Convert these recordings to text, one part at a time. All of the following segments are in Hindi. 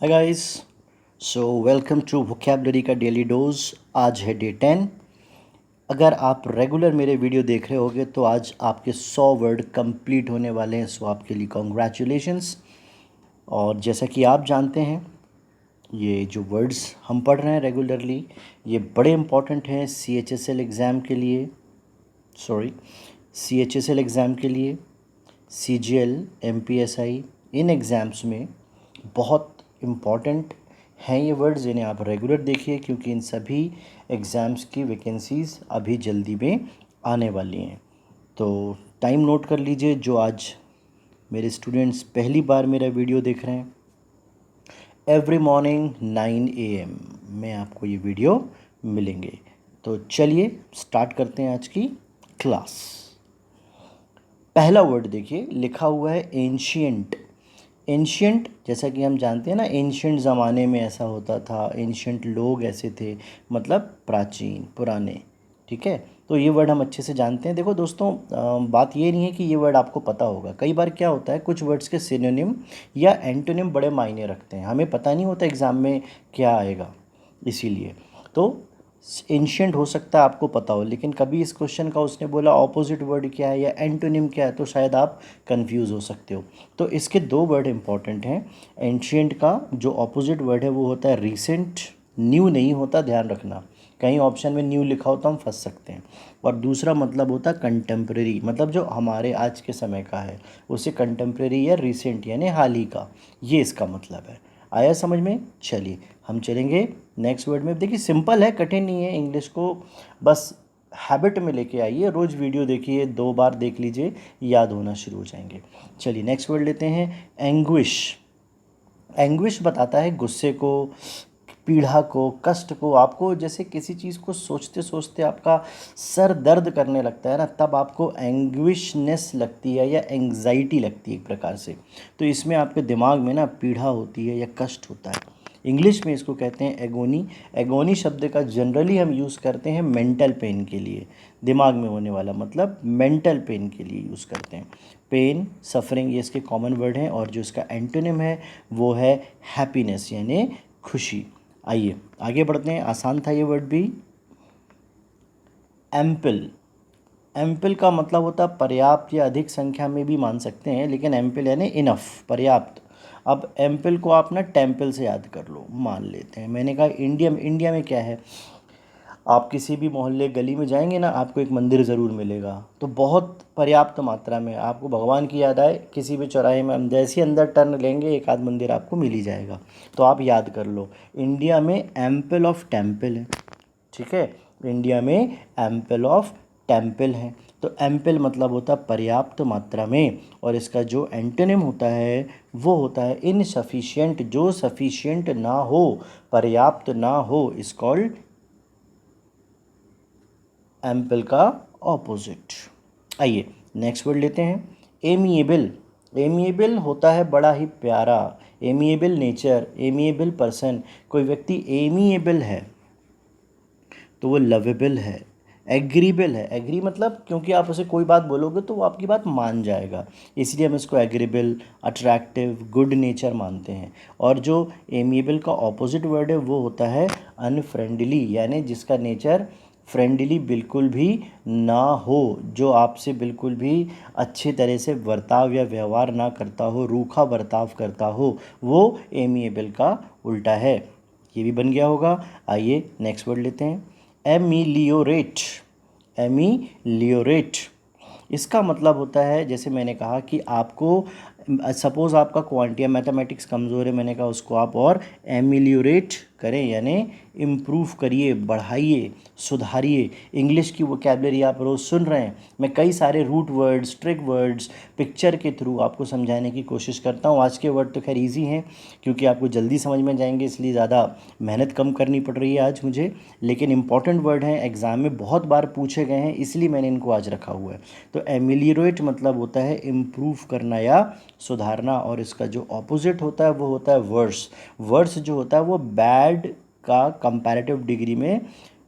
Hi guys. Welcome to vocabulary का डेली डोज। आज है डे 10। अगर आप रेगुलर मेरे वीडियो देख रहे होगे तो आज आपके 100 वर्ड कंप्लीट होने वाले हैं। सो आपके लिए कॉन्ग्रेचुलेशंस। और जैसा कि आप जानते हैं, ये जो वर्ड्स हम पढ़ रहे हैं रेगुलरली, ये बड़े इंपॉर्टेंट हैं CHSL एग्ज़ाम के लिए। CHSL एग्ज़ाम के लिए, CGL, MPSI, इन एग्ज़ाम्स में बहुत इम्पॉर्टेंट हैं ये वर्ड्स। इन्हें आप रेगुलर देखिए क्योंकि इन सभी एग्ज़ाम्स की वैकेंसीज़ अभी जल्दी में आने वाली हैं। तो टाइम नोट कर लीजिए। जो आज मेरे स्टूडेंट्स पहली बार मेरा वीडियो देख रहे हैं, एवरी मॉर्निंग 9 AM में आपको ये वीडियो मिलेंगे। तो चलिए स्टार्ट करते हैं आज की क्लास। पहला वर्ड देखिए, लिखा हुआ है एंशियंट। एंशियंट, जैसा कि हम जानते हैं ना, एंशियंट ज़माने में ऐसा होता था, एंशियंट लोग ऐसे थे, मतलब प्राचीन, पुराने। ठीक है, तो ये वर्ड हम अच्छे से जानते हैं। देखो दोस्तों, बात ये नहीं है कि ये वर्ड आपको पता होगा। कई बार क्या होता है, कुछ वर्ड्स के सिनोनिम या एंटोनिम बड़े मायने रखते हैं, हमें पता नहीं होता एग्ज़ाम में क्या आएगा। इसीलिए तो एंशियंट हो सकता है आपको पता हो, लेकिन कभी इस क्वेश्चन का उसने बोला ऑपोजिट वर्ड क्या है या एंटोनिम क्या है, तो शायद आप कंफ्यूज हो सकते हो। तो इसके दो वर्ड इंपॉर्टेंट हैं। एंशियंट का जो ऑपोजिट वर्ड है वो होता है रिसेंट। न्यू नहीं होता, ध्यान रखना। कहीं ऑप्शन में न्यू लिखा हो तो हम फंस सकते हैं। और दूसरा मतलब होता है कंटेम्प्रेरी, मतलब जो हमारे आज के समय का है उसे कंटेम्प्रेरी या रिसेंट यानी हाल ही का, ये इसका मतलब है। आया समझ में? चलिए हम चलेंगे नेक्स्ट वर्ड में। देखिए सिंपल है, कठिन नहीं है। इंग्लिश को बस हैबिट में लेके आइए, रोज़ वीडियो देखिए, 2 बार देख लीजिए, याद होना शुरू हो जाएंगे। चलिए नेक्स्ट वर्ड लेते हैं, एंग्विश। एंग्विश बताता है गुस्से को, पीड़ा को, कष्ट को। आपको जैसे किसी चीज़ को सोचते सोचते आपका सर दर्द करने लगता है ना, तब आपको एंग्विशनेस लगती है या एंग्जाइटी लगती है एक प्रकार से। तो इसमें आपके दिमाग में ना पीड़ा होती है या कष्ट होता है। इंग्लिश में इसको कहते हैं एगोनी। एगोनी शब्द का जनरली हम यूज़ करते हैं मेंटल पेन के लिए, दिमाग में होने वाला, मतलब मेंटल पेन के लिए यूज़ करते हैं। पेन, सफरिंग, ये इसके कॉमन वर्ड हैं। और जो इसका एंटोनिम है वो है हैप्पीनेस यानी खुशी। आइए आगे बढ़ते हैं, आसान था ये वर्ड भी। एम्पल। एम्पल का मतलब होता है पर्याप्त या अधिक संख्या में भी मान सकते हैं, लेकिन एम्पल यानी इनफ, पर्याप्त। अब एम्पल को आप ना टेम्पल से याद कर लो, मान लेते हैं। मैंने कहा इंडिया में क्या है, आप किसी भी मोहल्ले गली में जाएंगे ना, आपको एक मंदिर ज़रूर मिलेगा। तो बहुत पर्याप्त मात्रा में आपको भगवान की याद आए, किसी भी चौराहे में हम जैसे अंदर टर्न लेंगे एक आध मंदिर आपको मिल ही जाएगा। तो आप याद कर लो, इंडिया में एम्पल ऑफ टेम्पल है। ठीक है, इंडिया में एम्पल ऑफ टेम्पल है। तो एम्पल मतलब होता है पर्याप्त मात्रा में, और इसका जो एंटोनिम होता है वो होता है इनसफिशिएंट। जो सफिशिएंट ना हो, पर्याप्त ना हो, इज कॉल्ड एम्पल का ऑपोजिट। आइए नेक्स्ट वर्ड लेते हैं, एमिएबल। एमिएबल होता है बड़ा ही प्यारा, एमिएबल नेचर, एमिएबल पर्सन। कोई व्यक्ति एमिएबल है तो वो लवेबल है, एग्रीबल है। एग्री मतलब क्योंकि आप उसे कोई बात बोलोगे तो वो आपकी बात मान जाएगा, इसलिए हम इसको एग्रीबल, अट्रैक्टिव, गुड नेचर मानते हैं। और जो एमिएबल का ऑपोजिट वर्ड है वो होता है अनफ्रेंडली, यानी जिसका नेचर फ्रेंडली बिल्कुल भी ना हो, जो आपसे बिल्कुल भी अच्छे तरह से बर्ताव या व्यवहार ना करता हो, रूखा बर्ताव करता हो, वो एमिएबल का उल्टा है। ये भी बन गया होगा। आइए नेक्स्ट वर्ड लेते हैं, एमिलियोरेट। एमिलियोरेट, इसका मतलब होता है, जैसे मैंने कहा कि आपको सपोज़ आपका क्वांटिया मैथमेटिक्स कमज़ोर है, मैंने कहा उसको आप और एमिलियोरेट करें, यानी इम्प्रूव करिए, बढ़ाइए, सुधारिए। इंग्लिश की वोकैबलरी आप रोज़ सुन रहे हैं, मैं कई सारे root words, trick words picture के थ्रू आपको समझाने की कोशिश करता हूँ। आज के वर्ड तो खैर ईजी हैं क्योंकि आपको जल्दी समझ में जाएंगे, इसलिए ज़्यादा मेहनत कम करनी पड़ रही है आज मुझे, लेकिन इंपॉर्टेंट वर्ड हैं, एग्ज़ाम में बहुत बार पूछे गए हैं, इसलिए मैंने इनको आज रखा हुआ है। तो एमिलियोरेट मतलब होता है इम्प्रूव करना या सुधारना, और इसका जो ऑपोजिट होता है वो होता है वर्स। वर्स जो होता है वो बैड का कंपैरेटिव डिग्री में,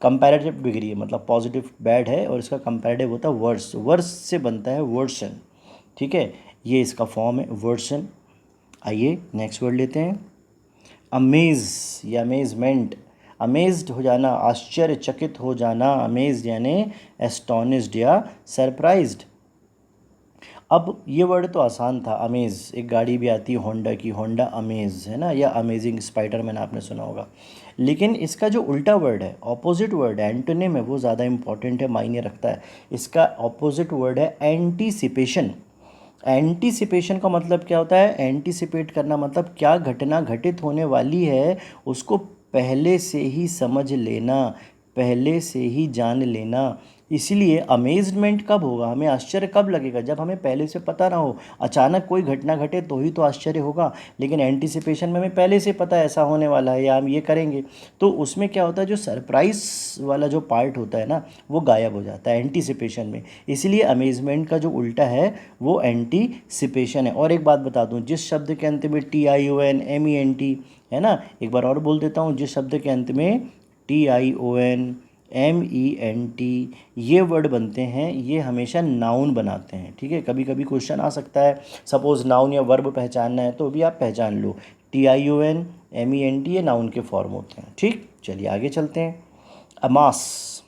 कंपैरेटिव डिग्री है, मतलब पॉजिटिव बैड है और इसका कंपैरेटिव होता है वर्स। वर्स से बनता है वर्सन। ठीक है, ये इसका फॉर्म है वर्सन। आइए नेक्स्ट वर्ड लेते हैं, अमेज या अमेजमेंट, अमेज्ड हो जाना, आश्चर्यचकित हो जाना, अमेज्ड यानी एस्टोनिश्ड या सरप्राइज्ड। अब ये वर्ड तो आसान था, अमेज। एक गाड़ी भी आती है होंडा की, होंडा अमेज है ना, या अमेजिंग स्पाइडरमैन आपने सुना होगा। लेकिन इसका जो उल्टा वर्ड है, ऑपोजिट वर्ड है, एंटोनिम है, वो ज़्यादा इंपॉर्टेंट है, मायने रखता है। इसका ऑपोजिट वर्ड है एंटीसिपेशन। एंटीसिपेशन का मतलब क्या होता है? एंटीसिपेट करना मतलब क्या घटना घटित होने वाली है उसको पहले से ही समझ लेना, पहले से ही जान लेना। इसीलिए अमेजमेंट कब होगा, हमें आश्चर्य कब लगेगा? जब हमें पहले से पता ना हो। अचानक कोई घटना घटे तो ही तो आश्चर्य होगा। लेकिन एंटीसिपेशन में हमें पहले से पता है ऐसा होने वाला है या हम ये करेंगे, तो उसमें क्या होता है, जो सरप्राइज वाला जो पार्ट होता है ना, वो गायब हो जाता है एंटीसिपेशन में। इसलिए अमेजमेंट का जो उल्टा है वो एंटीसिपेशन है। और एक बात बता दूं, जिस शब्द के अंत में TION MENT है ना, एक बार और बोल देता हूँ, जिस शब्द के अंत में TION MENT ये वर्ड बनते हैं, ये हमेशा नाउन बनाते हैं। ठीक है, कभी कभी क्वेश्चन आ सकता है, सपोज नाउन या वर्ब पहचानना है तो भी आप पहचान लो, TION MENT ये नाउन के फॉर्म होते हैं। ठीक, चलिए आगे चलते हैं। अमास,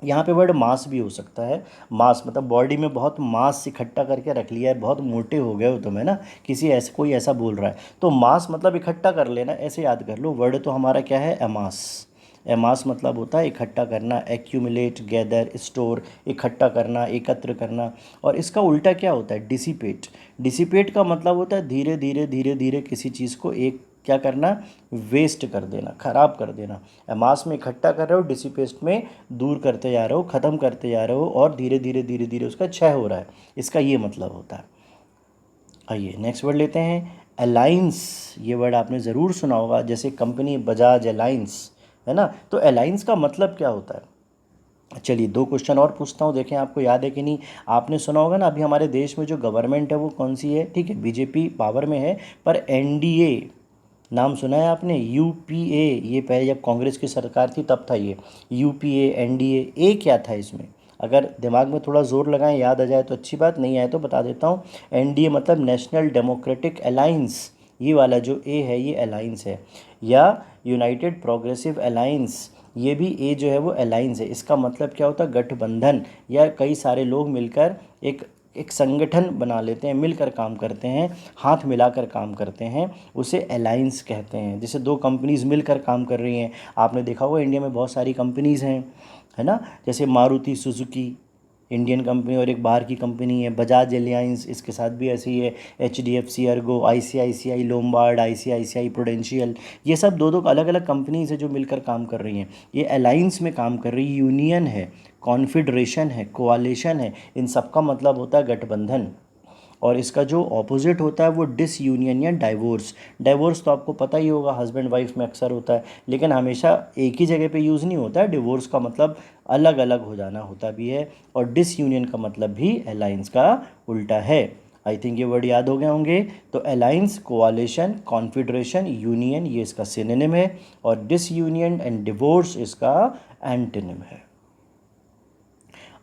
यहाँ पे वर्ड मास भी हो सकता है। मास मतलब बॉडी में बहुत मास इकट्ठा करके रख लिया है, बहुत मोटे हो गए हो तुम, है ना, किसी ऐसे कोई ऐसा बोल रहा है तो मास मतलब इकट्ठा कर लेना, ऐसे याद कर लो। वर्ड तो हमारा क्या है? एमास। एमास मतलब होता है इकट्ठा करना, एक्यूमुलेट, गैदर, स्टोर, इकट्ठा करना, एकत्र करना। और इसका उल्टा क्या होता है? डिसिपेट। डिसिपेट का मतलब होता है धीरे धीरे धीरे धीरे किसी चीज़ को एक क्या करना, वेस्ट कर देना, खराब कर देना। मास में इकट्ठा कर रहे हो, डिसिपेट में दूर करते जा रहे हो, ख़त्म करते जा रहे हो, और धीरे धीरे धीरे धीरे उसका क्षय हो रहा है, इसका ये मतलब होता है। आइए नेक्स्ट वर्ड लेते हैं, अलाइंस। ये वर्ड आपने ज़रूर सुना होगा, जैसे कंपनी बजाज अलाइंस है ना, तो अलाइंस का मतलब क्या होता है? चलिए दो क्वेश्चन और पूछता हूँ, देखें आपको याद है कि नहीं। आपने सुना होगा ना, अभी हमारे देश में जो गवर्नमेंट है वो कौन सी है? ठीक है, बीजेपी पावर में है, पर NDA नाम सुना है आपने? UPA, ये पहले जब कांग्रेस की सरकार थी तब था ये। UPA, NDA, क्या था इसमें? अगर दिमाग में थोड़ा ज़ोर लगाएं, याद आ जाए तो अच्छी बात, नहीं आए तो बता देता हूँ। NDA मतलब नेशनल डेमोक्रेटिक अलाइंस, ये वाला जो ए है ये अलाइंस है। या यूनाइटेड प्रोग्रेसिव अलाइंस, ये भी ए जो है वो अलाइंस है। इसका मतलब क्या होता है? गठबंधन, या कई सारे लोग मिलकर एक एक संगठन बना लेते हैं, मिलकर काम करते हैं, हाथ मिलाकर काम करते हैं, उसे अलाइंस कहते हैं। जैसे दो कंपनीज़ मिलकर काम कर रही हैं, आपने देखा होगा इंडिया में बहुत सारी कंपनीज़ हैं, है ना, जैसे मारुति सुजुकी इंडियन कंपनी, और एक बाहर की कंपनी है बजाज एलियंस, इसके साथ भी ऐसे ही है, HDFC Ergo, ICICI Lombard, ICICI prudential, ये सब दो दो अलग अलग कंपनीज है जो मिलकर काम कर रही हैं। ये अलाइंस में काम कर रही, यूनियन है, कॉन्फेडरेशन है, कोआलिशन है, इन सब का मतलब होता है गठबंधन। और इसका जो ऑपोजिट होता है वो डिसयूनियन या डाइवोर्स। डाइवोर्स तो आपको पता ही होगा, हस्बैंड वाइफ में अक्सर होता है, लेकिन हमेशा एक ही जगह पे यूज़ नहीं होता है। डिवोर्स का मतलब अलग अलग हो जाना होता भी है, और डिसयूनियन का मतलब भी अलाइंस का उल्टा है। आई थिंक ये वर्ड याद हो गए होंगे। तो अलाइंस, कोआलिशन, कॉन्फेडरेशन, यूनियन ये इसका सिनोनिम है, और डिसयूनियन एंड डिवोर्स इसका एंटोनिम है।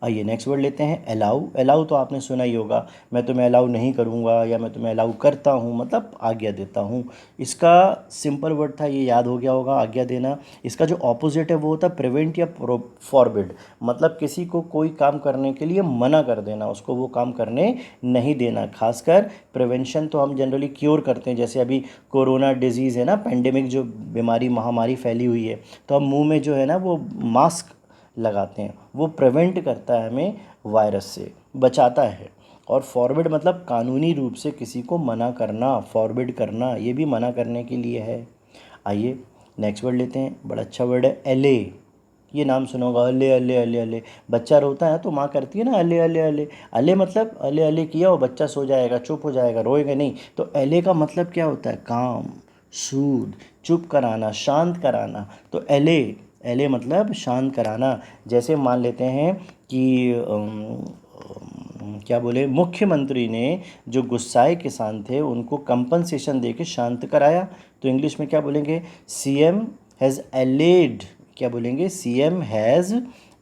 आइए नेक्स्ट वर्ड लेते हैं, अलाउ। अलाउ तो आपने सुना ही होगा, मैं तुम्हें अलाउ नहीं करूँगा, या मैं तुम्हें अलाउ करता हूँ, मतलब आज्ञा देता हूँ। इसका सिंपल वर्ड था, ये याद हो गया होगा, आज्ञा देना। इसका जो ऑपोजिट है वो होता है प्रिवेंट या फॉरबिड, मतलब किसी को कोई काम करने के लिए मना कर देना, उसको वो काम करने नहीं देना। खासकर प्रिवेंशन तो हम जनरली क्योर करते हैं, जैसे अभी कोरोना डिजीज़ है ना, पेंडेमिक जो बीमारी महामारी फैली हुई है, तो हम मुंह में जो है ना वो मास्क लगाते हैं, वो प्रिवेंट करता है हमें वायरस से, बचाता है। और फॉरवर्ड मतलब कानूनी रूप से किसी को मना करना, फॉरवर्ड करना, ये भी मना करने के लिए है। आइए नेक्स्ट वर्ड लेते हैं, बड़ा अच्छा वर्ड है एले। ये नाम सुना होगा, अले अले अले अले। बच्चा रोता है तो माँ करती है ना अले अले अले। अले मतलब अले अले किया और बच्चा सो जाएगा, चुप हो जाएगा, रोएगा नहीं। तो एले का मतलब क्या होता है? काम, सूद, चुप कराना, शांत कराना। तो एले, एले मतलब शांत कराना। जैसे मान लेते हैं कि क्या बोले, मुख्यमंत्री ने जो गुस्साए किसान थे उनको कंपनसेशन दे के शांत कराया, तो इंग्लिश में क्या बोलेंगे? CM हैज़ एलेड, क्या बोलेंगे? CM has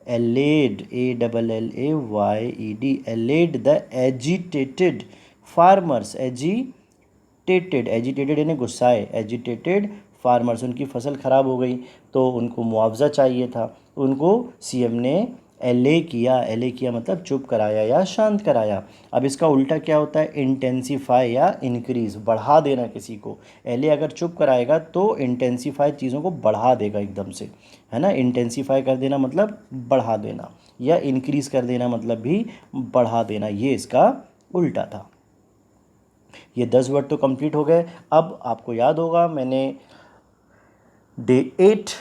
allayed, ALLAYED, allayed the agitated farmers, agitated, agitated यानी गुस्साए, एजिटेटेड फार्मर्स, उनकी फसल ख़राब हो गई तो उनको मुआवजा चाहिए था, उनको सीएम ने एले किया मतलब चुप कराया या शांत कराया। अब इसका उल्टा क्या होता है, इंटेंसीफाई या इंक्रीज़, बढ़ा देना किसी को। एले अगर चुप कराएगा तो इंटेंसीफाई चीज़ों को बढ़ा देगा एकदम से, है ना। इंटेंसीफाई कर देना मतलब बढ़ा देना, या इंक्रीज़ कर देना मतलब भी बढ़ा देना, ये इसका उल्टा था। ये 10 वर्ड तो कंप्लीट हो गए। अब आपको याद होगा मैंने डे 8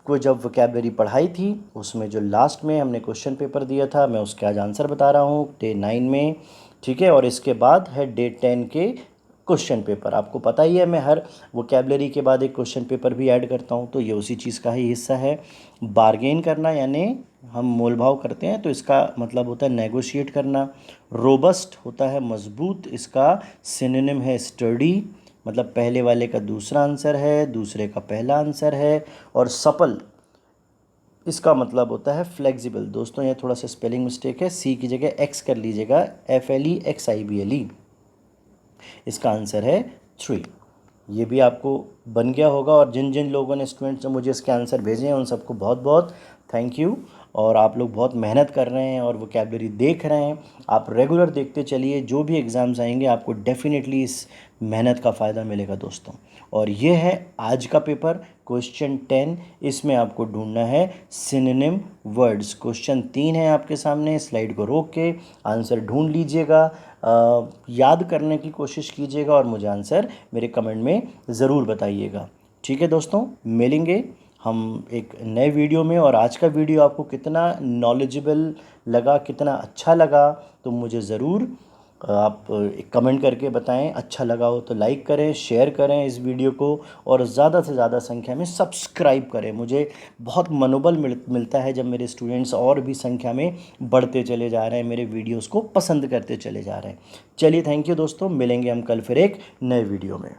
को जब वोकैबलरी पढ़ाई थी उसमें जो लास्ट में हमने क्वेश्चन पेपर दिया था, मैं उसके आज आंसर बता रहा हूँ डे 9 में, ठीक है। और इसके बाद है डे 10 के क्वेश्चन पेपर। आपको पता ही है मैं हर वोकैबलरी के बाद एक क्वेश्चन पेपर भी ऐड करता हूँ, तो ये उसी चीज़ का ही हिस्सा है। बार्गेन करना यानी हम मोल भाव करते हैं तो इसका मतलब होता है नेगोशिएट करना। रोबस्ट होता है मजबूत, इसका सिनोनिम है स्टडी, मतलब पहले वाले का दूसरा आंसर है, दूसरे का पहला आंसर है। और सपल, इसका मतलब होता है फ्लेक्सिबल। दोस्तों ये थोड़ा सा स्पेलिंग मिस्टेक है, सी की जगह एक्स कर लीजिएगा, FLEXIBLE, इसका आंसर है 3। ये भी आपको बन गया होगा। और जिन जिन लोगों ने स्टूडेंट्स ने मुझे इसके आंसर भेजे हैं उन सबको बहुत बहुत थैंक यू। और आप लोग बहुत मेहनत कर रहे हैं और वोकैबलरी देख रहे हैं, आप रेगुलर देखते चलिए, जो भी एग्ज़ाम्स आएंगे आपको डेफिनेटली इस मेहनत का फ़ायदा मिलेगा दोस्तों। और ये है आज का पेपर क्वेश्चन 10, इसमें आपको ढूंढना है सिनोनिम वर्ड्स। क्वेश्चन 3 है आपके सामने, स्लाइड को रोक के आंसर ढूंढ लीजिएगा, याद करने की कोशिश कीजिएगा और मुझे आंसर मेरे कमेंट में ज़रूर बताइएगा। ठीक है दोस्तों, मिलेंगे हम एक नए वीडियो में। और आज का वीडियो आपको कितना नॉलेजेबल लगा, कितना अच्छा लगा, तो मुझे ज़रूर आप एक कमेंट करके बताएं। अच्छा लगा हो तो लाइक करें, शेयर करें इस वीडियो को, और ज़्यादा से ज़्यादा संख्या में सब्सक्राइब करें। मुझे बहुत मनोबल मिलता है जब मेरे स्टूडेंट्स और भी संख्या में बढ़ते चले जा रहे हैं, मेरे वीडियोस को पसंद करते चले जा रहे हैं। चलिए थैंक यू दोस्तों, मिलेंगे हम कल फिर एक नए वीडियो में।